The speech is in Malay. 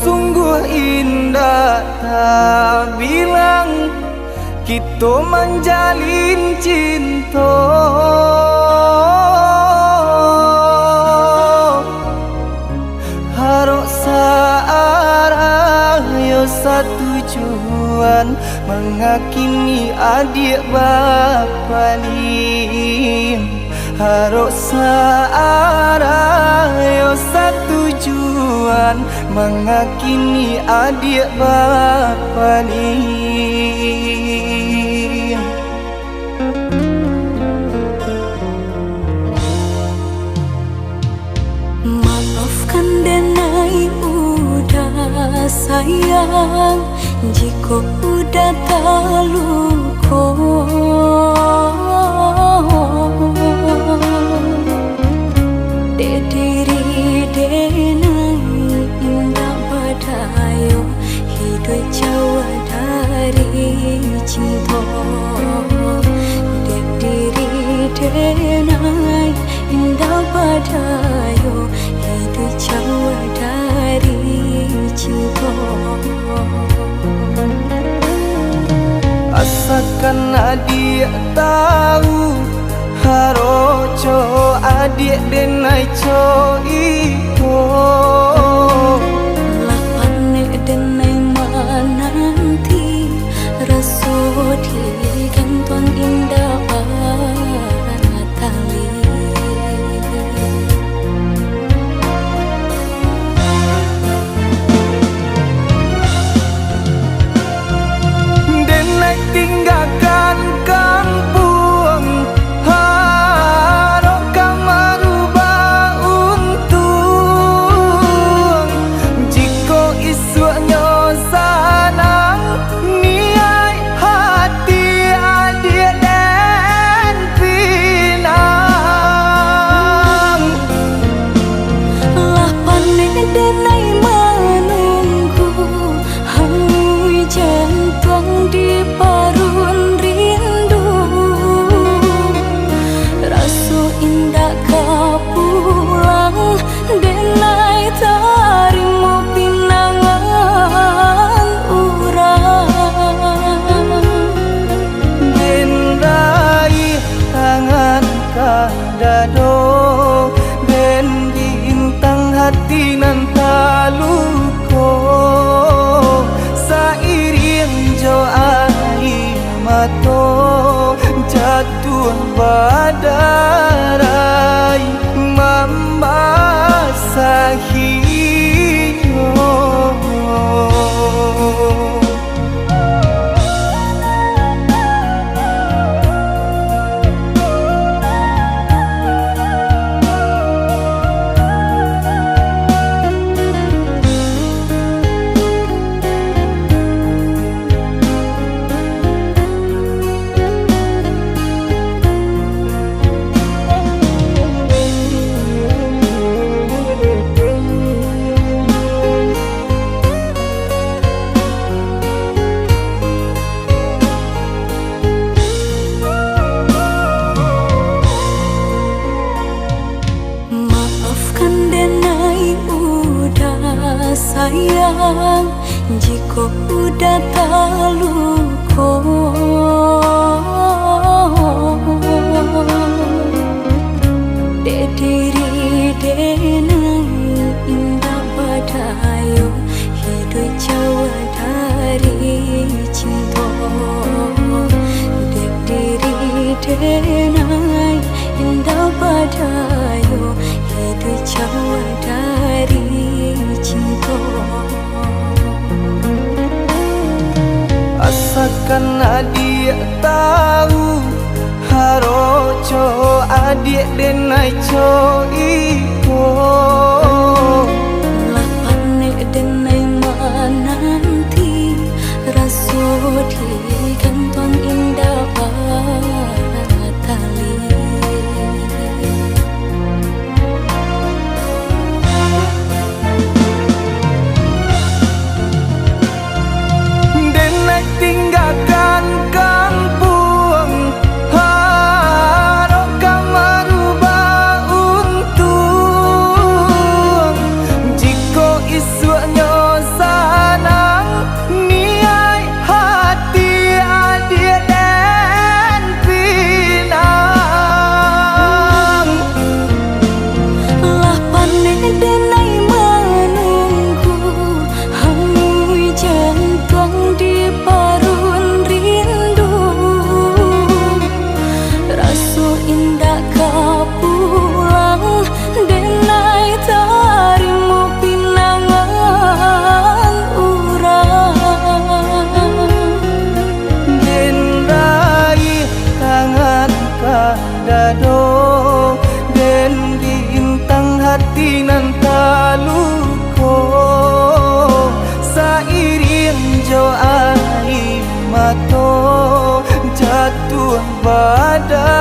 sungguh indah, tak bilang kita menjalin cinta. Harok searah yo satu tujuan, mengakini adik bapa ni. Harok searah yo satu tujuan, mengakini adik bapa ni. Maafkan denai udah sayang, jika udah terluka. Dek diri denai indah badayo, hidup jauh dari cinta. Dek diri denai indah badayo, hidup jauh dari cinta. Asalkan adik tahu, haroco adik denai co iko. Lapane denai menanti, rasu di kantong indah tali. Denai tinggalkan kampung, harok merubah untung. Jika isunya sanang, niai hati adik dan pinang. Lapane denai menunggu, hangus jantung di parun rindu. Rasu indah kau pulang, denai tarimu pinangan urang. Denai tangan kadado, den bintang hati nan taluko. Sairing jo air mato, jatuh badarai membasahinya. Maafkan denai udah sayang, jika udah terluka. Dek diri denai indah badayo, hidup jauh dari cinta. Dek diri denai indah badayo, hidup jauh dari cinta. Asalkan adik tahu, haroco adik denai co iko. Lapane denai menanti, rasu di kantong indah tali. Denai tinggalkan kampung, harok merubah untung. buah badai